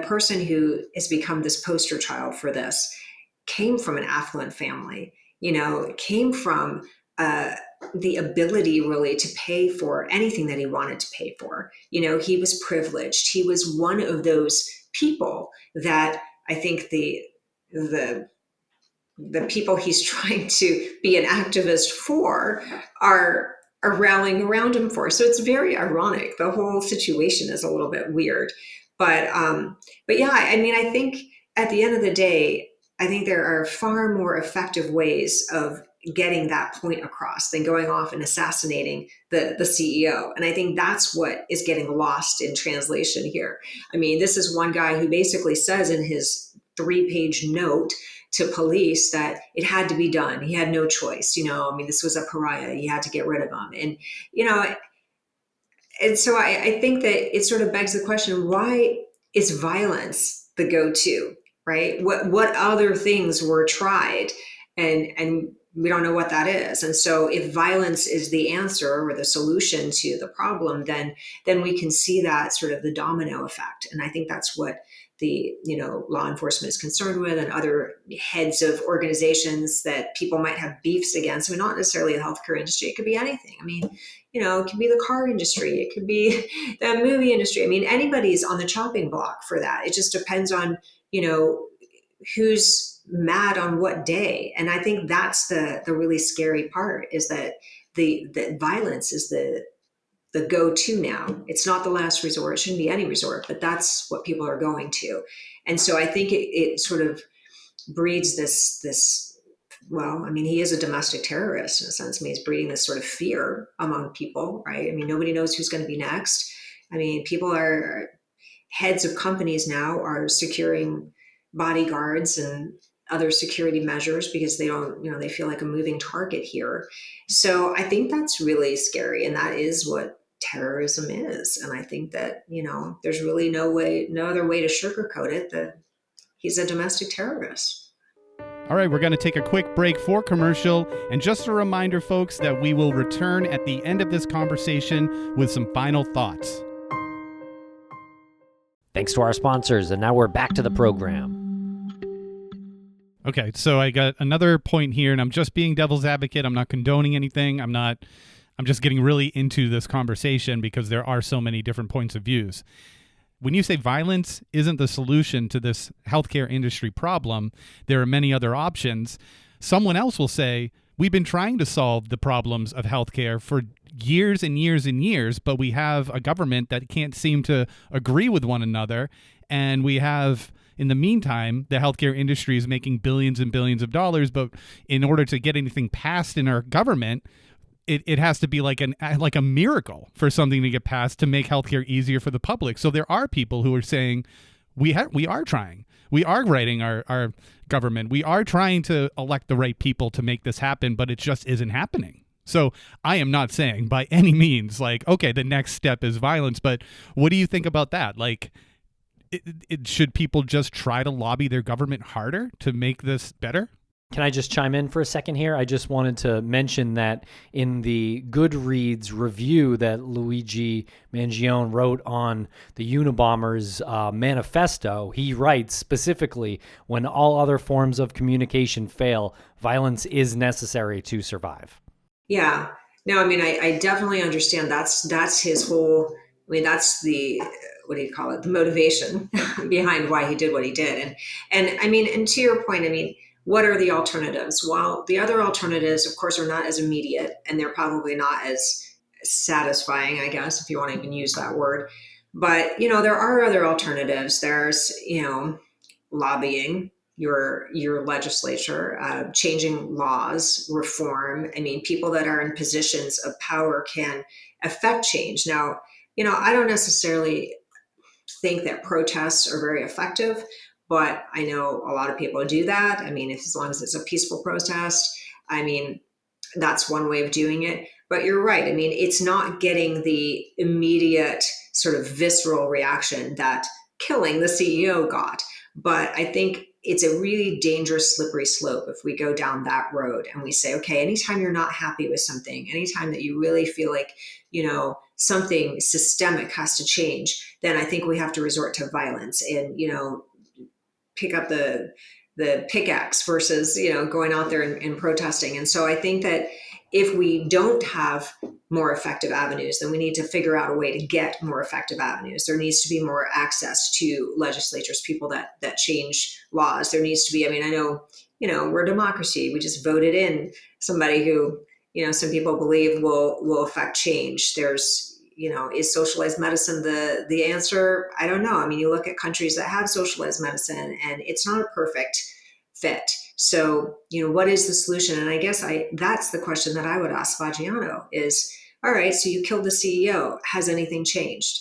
Speaker 3: person who has become this poster child for this came from an affluent family, came from the ability really to pay for anything that he wanted to pay for. He was privileged. He was one of those people that I think the the people he's trying to be an activist for are rallying around him for. So it's very ironic. The whole situation is a little bit weird. But yeah, I mean, I think at the end of the day, I think there are far more effective ways of getting that point across than going off and assassinating the CEO. And I think that's what is getting lost in translation here. I mean, this is one guy who basically says in his 3-page note to police that it had to be done. He had no choice. I mean, this was a pariah. You had to get rid of him. And, and so I think that it sort of begs the question, why is violence the go-to, right? What other things were tried? And we don't know what that is. And so if violence is the answer or the solution to the problem, then we can see that sort of the domino effect. And I think that's what the law enforcement is concerned with, and other heads of organizations that people might have beefs against. I mean, not necessarily the healthcare industry. It could be anything. I mean, it could be the car industry. It could be the movie industry. I mean, anybody's on the chopping block for that. It just depends on, who's mad on what day. And I think that's the really scary part, is that the violence is the go-to now. It's not the last resort. It shouldn't be any resort, but that's what people are going to. And so I think it sort of breeds this, well, I mean, he is a domestic terrorist in a sense. I mean, he's breeding this sort of fear among people, right? I mean, nobody knows who's going to be next. I mean, heads of companies now are securing bodyguards and other security measures because they don't, they feel like a moving target here. So I think that's really scary. And that is what terrorism is. And I think that, there's really no other way to sugarcoat it, that he's a domestic terrorist.
Speaker 2: All right, we're going to take a quick break for commercial. And just a reminder, folks, that we will return at the end of this conversation with some final thoughts.
Speaker 1: Thanks to our sponsors. And now we're back to the program.
Speaker 2: Okay, so I got another point here, and I'm just being devil's advocate. I'm not condoning anything. I'm just getting really into this conversation because there are so many different points of views. When you say violence isn't the solution to this healthcare industry problem, there are many other options. Someone else will say, we've been trying to solve the problems of healthcare for years and years and years, but we have a government that can't seem to agree with one another, and we have... In the meantime, the healthcare industry is making billions and billions of dollars, but in order to get anything passed in our government, it has to be like a miracle for something to get passed to make healthcare easier for the public. So there are people who are saying, we are trying. We are writing our government. We are trying to elect the right people to make this happen, but it just isn't happening. So I am not saying by any means, like, okay, the next step is violence, but what do you think about that? Like, should people just try to lobby their government harder to make this better?
Speaker 1: Can I just chime in for a second here? I just wanted to mention that in the Goodreads review that Luigi Mangione wrote on the Unabomber's manifesto, he writes specifically, when all other forms of communication fail, violence is necessary to survive.
Speaker 3: Yeah. No, I mean, I definitely understand that's his whole, I mean, that's the, what do you call it? The motivation behind why he did what he did. And I mean, and to your point, I mean, what are the alternatives? Well, the other alternatives, of course, are not as immediate, and they're probably not as satisfying, I guess, if you want to even use that word. But, there are other alternatives. There's, lobbying your legislature, changing laws, reform. I mean, people that are in positions of power can affect change. Now, I don't necessarily think that protests are very effective, but I know a lot of people do that. I mean, as long as it's a peaceful protest, I mean, that's one way of doing it. But you're right. I mean, it's not getting the immediate sort of visceral reaction that killing the CEO got. But I think it's a really dangerous, slippery slope if we go down that road and we say, okay, anytime you're not happy with something, anytime that you really feel like, something systemic has to change, then I think we have to resort to violence and, pick up the pickaxe versus, going out there and protesting. And so I think that if we don't have more effective avenues, then we need to figure out a way to get more effective avenues. There needs to be more access to legislatures, people that change laws. There needs to be, I mean, I know we're a democracy. We just voted in somebody who, some people believe will affect change. There's, is socialized medicine the answer? I don't know. I mean, you look at countries that have socialized medicine, and it's not a perfect fit. So, what is the solution? And I guess that's the question that I would ask Fagiano is, all right, so you killed the CEO. Has anything changed?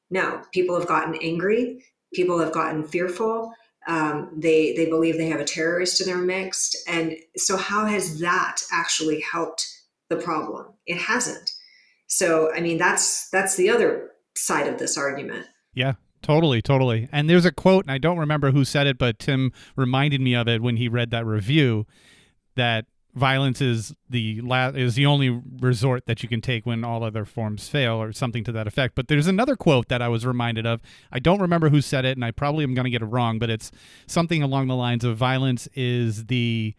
Speaker 3: No. People have gotten angry. People have gotten fearful. They believe they have a terrorist in their mix. And so how has that actually helped the problem? It hasn't. So, I mean, that's the other side of this argument.
Speaker 2: Yeah, totally. And there's a quote, and I don't remember who said it, but Tim reminded me of it when he read that review, that violence is the only resort that you can take when all other forms fail, or something to that effect. But there's another quote that I was reminded of. I don't remember who said it, and I probably am going to get it wrong, but it's something along the lines of violence is the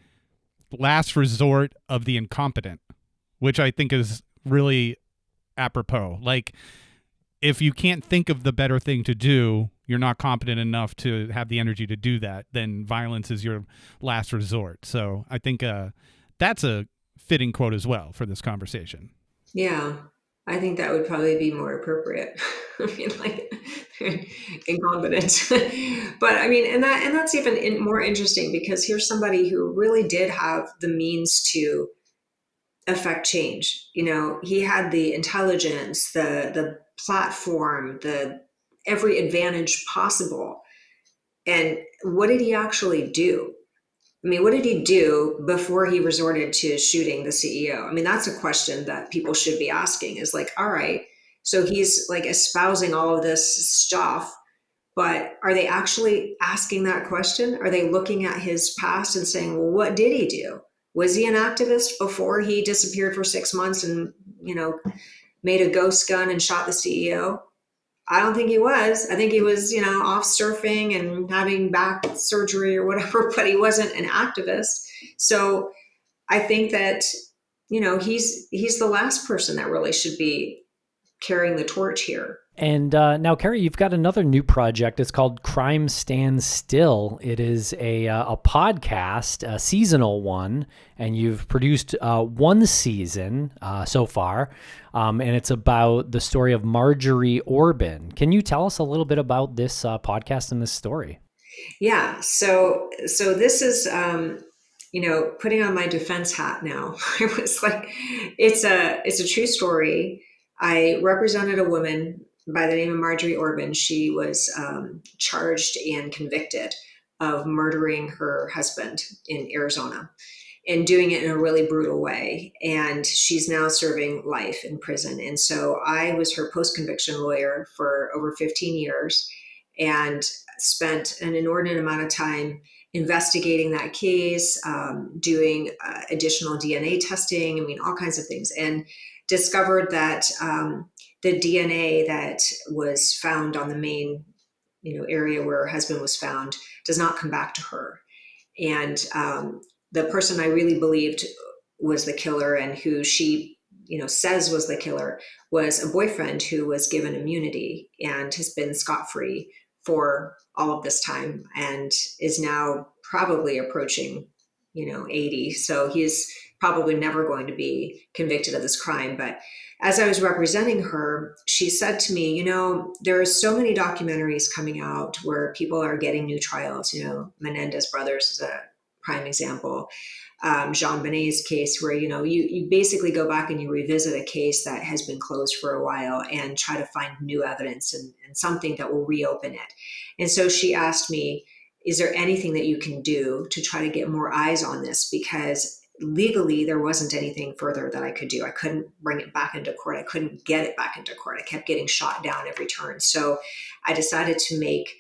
Speaker 2: last resort of the incompetent, which I think is really apropos. Like, if you can't think of the better thing to do, you're not competent enough to have the energy to do that, then violence is your last resort. So I think that's a fitting quote as well for this conversation.
Speaker 3: Yeah, I think that would probably be more appropriate. I mean, like, incompetent. But I mean, and that's even more interesting, because here's somebody who really did have the means to affect change. He had the intelligence, the platform, the every advantage possible. And what did he actually do? I mean, what did he do before he resorted to shooting the CEO? I mean, that's a question that people should be asking, is like, all right, so he's like espousing all of this stuff, but are they actually asking that question? Are they looking at his past and saying, well, what did he do? Was he an activist before he disappeared for 6 months and, made a ghost gun and shot the CEO? I don't think he was. I think he was, off surfing and having back surgery or whatever, but he wasn't an activist. So I think that, he's the last person that really should be carrying the torch here.
Speaker 1: And now, Kerrie, you've got another new project. It's called Crime Stands Still. It is a podcast, a seasonal one, and you've produced one season so far, and it's about the story of Marjorie Orban. Can you tell us a little bit about this podcast and this story?
Speaker 3: Yeah. So this is, putting on my defense hat now. I was like, it's a true story. I represented a woman by the name of Marjorie Orban. She was charged and convicted of murdering her husband in Arizona, and doing it in a really brutal way. And she's now serving life in prison. And so I was her post-conviction lawyer for over 15 years and spent an inordinate amount of time investigating that case, doing additional DNA testing, all kinds of things, and discovered that the DNA that was found on the main, area where her husband was found does not come back to her. And the person I really believed was the killer, and who she, says was the killer, was a boyfriend who was given immunity and has been scot-free for all of this time, and is now probably approaching, 80. So he's probably never going to be convicted of this crime. But as I was representing her, she said to me, there are so many documentaries coming out where people are getting new trials. Menendez brothers is a prime example. Jean Bonnet's case, where, you basically go back and you revisit a case that has been closed for a while and try to find new evidence and something that will reopen it. And so she asked me, is there anything that you can do to try to get more eyes on this? Because legally, there wasn't anything further that I could do. I couldn't bring it back into court. I couldn't get it back into court. I kept getting shot down every turn. So I decided to make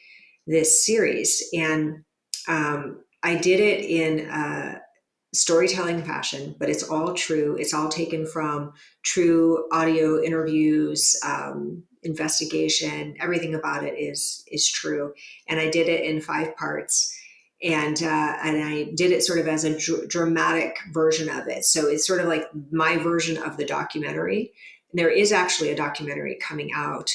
Speaker 3: this series. And I did it in storytelling fashion, but it's all true. It's all taken from true audio interviews, investigation. Everything about it is true. And I did it in 5 parts. And I did it sort of as a dramatic version of it. So it's sort of like my version of the documentary. And there is actually a documentary coming out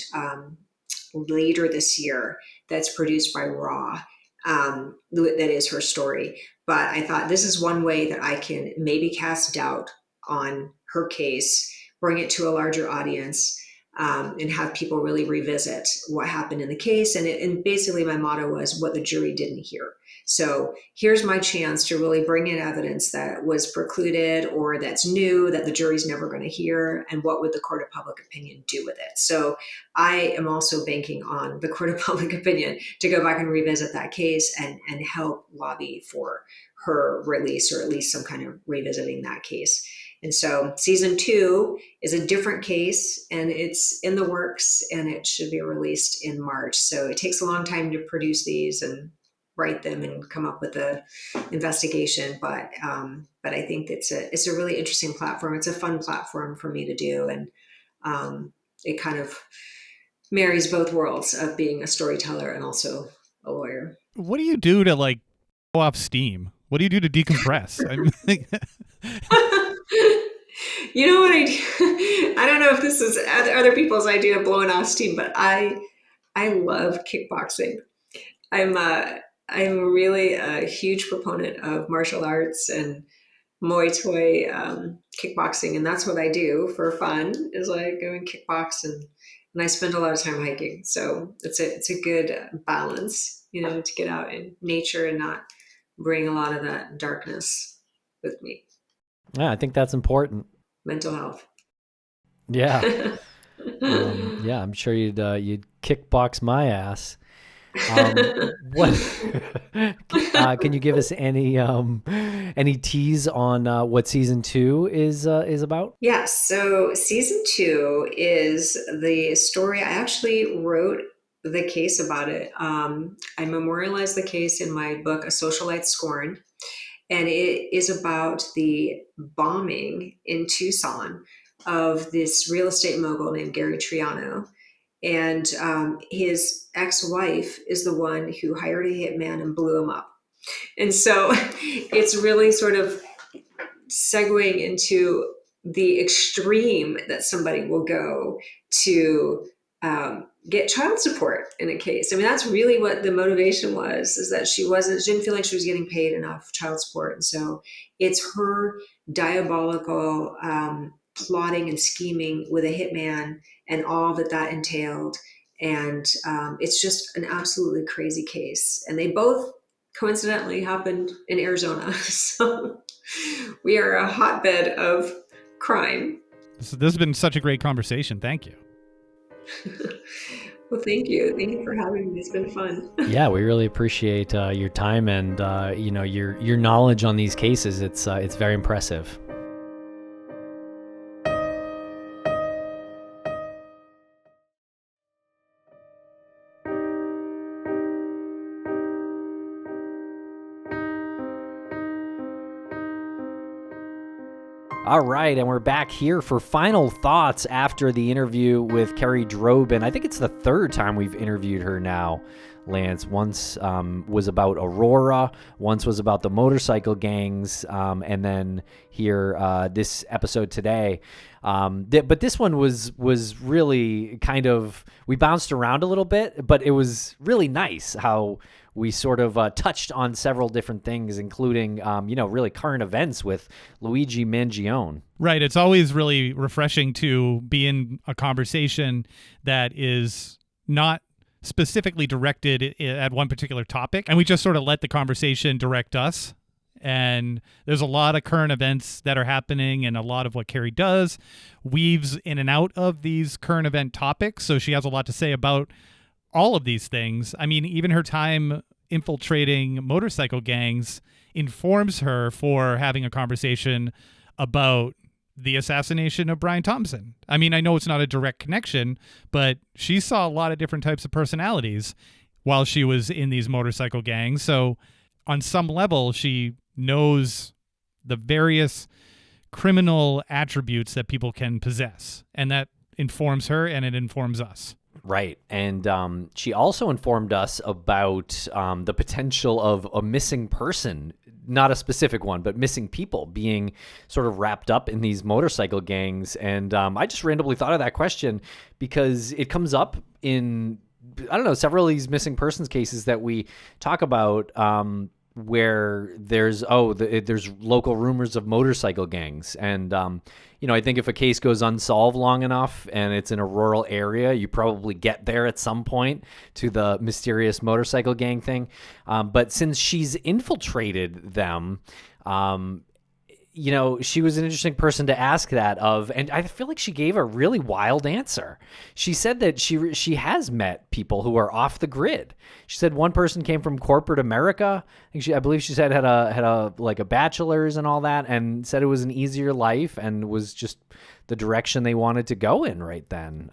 Speaker 3: later this year that's produced by Raw. that is her story. But I thought this is one way that I can maybe cast doubt on her case, bring it to a larger audience, and have people really revisit what happened in the case. And basically, my motto was what the jury didn't hear. So here's my chance to really bring in evidence that was precluded or that's new that the jury's never going to hear. And what would the court of public opinion do with it? So I am also banking on the court of public opinion to go back and revisit that case and help lobby for her release, or at least some kind of revisiting that case. And so season 2 is a different case, and it's in the works, and it should be released in March. So it takes a long time to produce these and write them and come up with the investigation. But I think it's a really interesting platform. It's a fun platform for me to do, and it kind of marries both worlds of being a storyteller and also a lawyer.
Speaker 2: What do you do to like go off steam? What do you do to decompress?
Speaker 3: You know what I do? I don't know if this is other people's idea of blowing off steam, but I love kickboxing. I'm really a huge proponent of martial arts and Muay Thai, kickboxing, and that's what I do for fun. Is I go and kickbox, and I spend a lot of time hiking. So it's a good balance, to get out in nature and not bring a lot of that darkness with me.
Speaker 1: Yeah, I think that's important.
Speaker 3: Mental health.
Speaker 1: Yeah. Yeah, I'm sure you'd kickbox my ass. Can you give us any tease on what season 2 is about?
Speaker 3: Yes. So season 2 is the story. I actually wrote the case about it. I memorialized the case in my book, A Socialite Scorned. And it is about the bombing in Tucson of this real estate mogul named Gary Triano. And his ex-wife is the one who hired a hitman and blew him up. And so it's really sort of segueing into the extreme that somebody will go to get child support in a case. I mean, that's really what the motivation was, is that she didn't feel like she was getting paid enough child support. And so it's her diabolical plotting and scheming with a hitman and all that entailed. And it's just an absolutely crazy case. And they both coincidentally happened in Arizona. So we are a hotbed of crime.
Speaker 2: So this has been such a great conversation. Thank you.
Speaker 3: Well, thank you. Thank you for having me. It's been fun.
Speaker 1: Yeah, we really appreciate your time and your knowledge on these cases. It's very impressive. All right, and we're back here for final thoughts after the interview with Kerrie Droban. I think it's the third time we've interviewed her now, Lance. Once was about Aurora, once was about the motorcycle gangs, and then here this episode today. But this one was really kind of, we bounced around a little bit, but it was really nice how we sort of touched on several different things, including, really current events with Luigi Mangione.
Speaker 2: Right. It's always really refreshing to be in a conversation that is not specifically directed at one particular topic. And we just sort of let the conversation direct us. And there's a lot of current events that are happening, and a lot of what Kerrie does weaves in and out of these current event topics. So she has a lot to say about all of these things. I mean, even her time infiltrating motorcycle gangs informs her for having a conversation about the assassination of Brian Thompson. I mean, I know it's not a direct connection, but she saw a lot of different types of personalities while she was in these motorcycle gangs. So on some level, she knows the various criminal attributes that people can possess, and that informs her and it informs us.
Speaker 1: Right. And she also informed us about the potential of a missing person, not a specific one, but missing people being sort of wrapped up in these motorcycle gangs. And I just randomly thought of that question because it comes up in I don't know, several of these missing persons cases that we talk about, where there's local rumors of motorcycle gangs, and I think if a case goes unsolved long enough and it's in a rural area, you probably get there at some point to the mysterious motorcycle gang thing. But since she's infiltrated them, she was an interesting person to ask that of, and I feel like she gave a really wild answer. She said that she has met people who are off the grid. She said one person came from corporate America. I believe she said had a like a bachelor's and all that, and said it was an easier life and was just the direction they wanted to go in right then.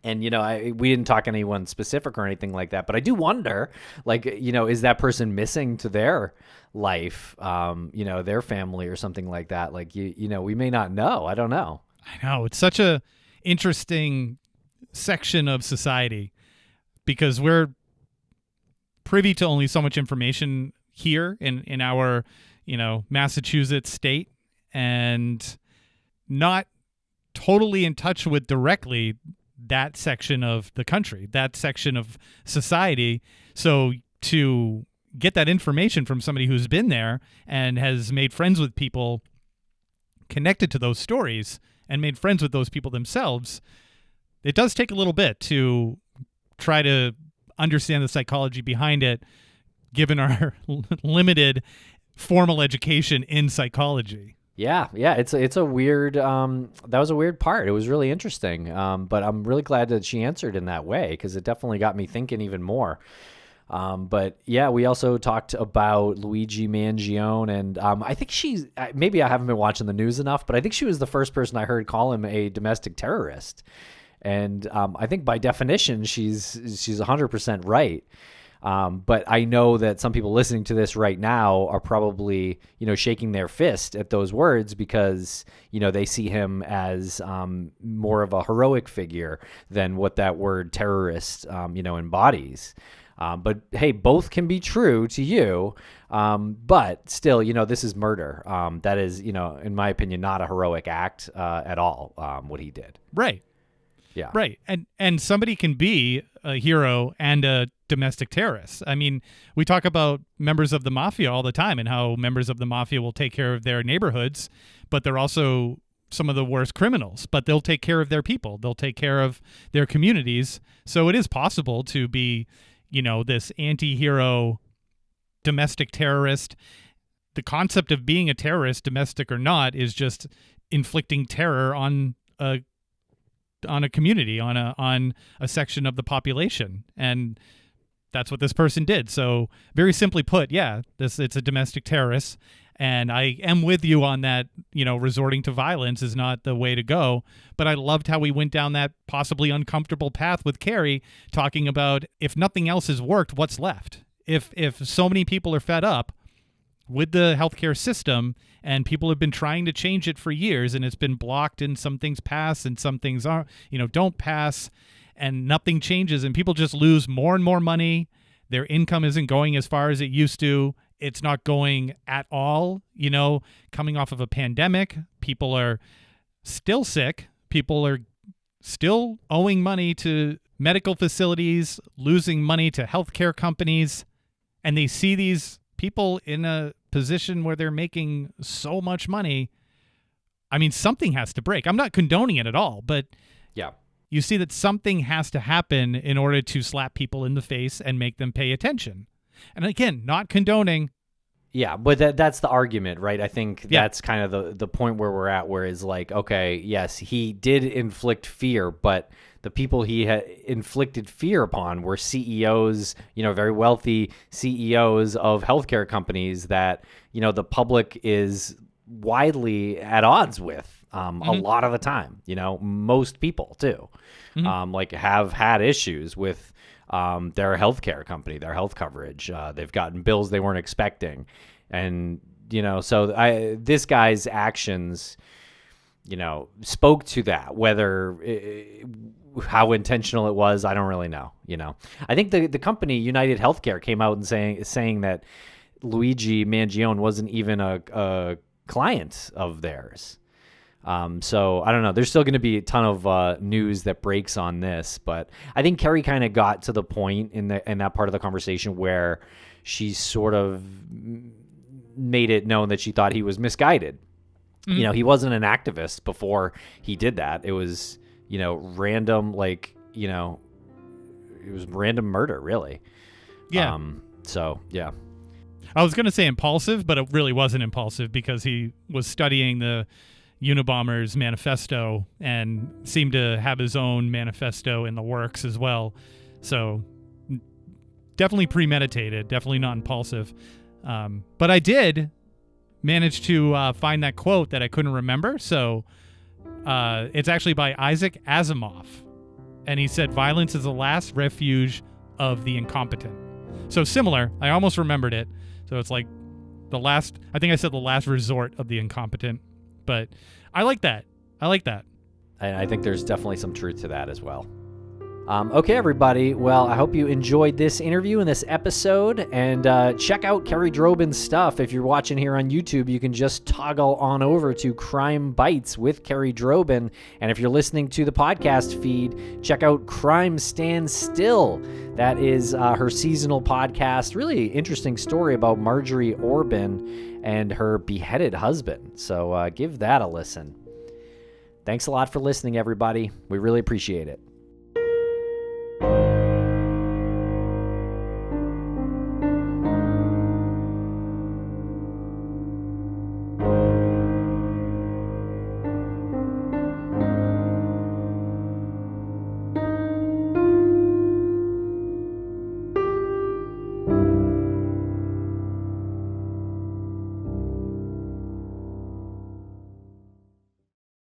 Speaker 1: And, we didn't talk anyone specific or anything like that, but I do wonder, is that person missing to their life, their family or something like that? We may not know. I don't know.
Speaker 2: I know. It's such a interesting section of society because we're privy to only so much information here in our, Massachusetts state, and not totally in touch with directly that section of the country, that section of society. So to get that information from somebody who's been there and has made friends with people connected to those stories and made friends with those people themselves, it does take a little bit to try to understand the psychology behind it, given our limited formal education in psychology.
Speaker 1: Yeah, it's a weird. That was a weird part. It was really interesting, but I'm really glad that she answered in that way because it definitely got me thinking even more. But yeah, we also talked about Luigi Mangione, and I think maybe I haven't been watching the news enough, but I think she was the first person I heard call him a domestic terrorist, and I think by definition she's 100% right. But I know that some people listening to this right now are probably, shaking their fist at those words because, they see him as more of a heroic figure than what that word terrorist, embodies. But hey, both can be true to you. But still, this is murder. That is, in my opinion, not a heroic act at all, what he did.
Speaker 2: Right.
Speaker 1: Yeah.
Speaker 2: Right. And somebody can be a hero and a domestic terrorist. I mean, we talk about members of the mafia all the time and how members of the mafia will take care of their neighborhoods, but they're also some of the worst criminals, but they'll take care of their people. They'll take care of their communities. So it is possible to be, this anti-hero domestic terrorist. The concept of being a terrorist, domestic or not, is just inflicting terror on a community, on a section of the population. And that's what this person did. So very simply put, yeah, it's a domestic terrorist. And I am with you on that, resorting to violence is not the way to go. But I loved how we went down that possibly uncomfortable path with Kerrie, talking about if nothing else has worked, what's left? If so many people are fed up with the healthcare system and people have been trying to change it for years and it's been blocked and some things pass and some things aren't, don't pass, and nothing changes and people just lose more and more money. Their income isn't going as far as it used to. It's not going at all. Coming off of a pandemic, people are still sick. People are still owing money to medical facilities, losing money to healthcare companies, and they see these people in a position where they're making so much money. I mean, something has to break. I'm not condoning it at all, but
Speaker 1: yeah,
Speaker 2: you see that something has to happen in order to slap people in the face and make them pay attention. And again, not condoning.
Speaker 1: Yeah, but that's the argument, right? I think that's kind of the point where we're at, where it's like, okay, yes, he did inflict fear, but the people he had inflicted fear upon were CEOs, very wealthy CEOs of healthcare companies that, the public is widely at odds with. A lot of the time, most people too, have had issues with their healthcare company, their health coverage. They've gotten bills they weren't expecting. And, so this guy's actions, spoke to that. Whether how intentional it was, I don't really know. I think the company United Healthcare came out and saying that Luigi Mangione wasn't even a client of theirs. So I don't know. There's still going to be a ton of news that breaks on this, but I think Kerrie kind of got to the point in that part of the conversation where she sort of made it known that she thought he was misguided. You know, he wasn't an activist before he did that. It was, random, it was random murder, really.
Speaker 2: Yeah.
Speaker 1: So, yeah.
Speaker 2: I was going to say impulsive, but it really wasn't impulsive because he was studying the Unabomber's manifesto and seemed to have his own manifesto in the works as well. So definitely premeditated, definitely not impulsive. But I did manage to find that quote that I couldn't remember. So it's actually by Isaac Asimov. And he said, "Violence is the last refuge of the incompetent." So similar. I almost remembered it. So it's like the last resort of the incompetent. But I like that.
Speaker 1: And I think there's definitely some truth to that as well. Okay, everybody. Well, I hope you enjoyed this interview and this episode. And check out Kerrie Droban's stuff. If you're watching here on YouTube, you can just toggle on over to Crime Bites with Kerrie Droban. And if you're listening to the podcast feed, check out Crime Stands Still. That is her seasonal podcast. Really interesting story about Marjorie Orban and her beheaded husband. So give that a listen. Thanks a lot for listening, everybody. We really appreciate it.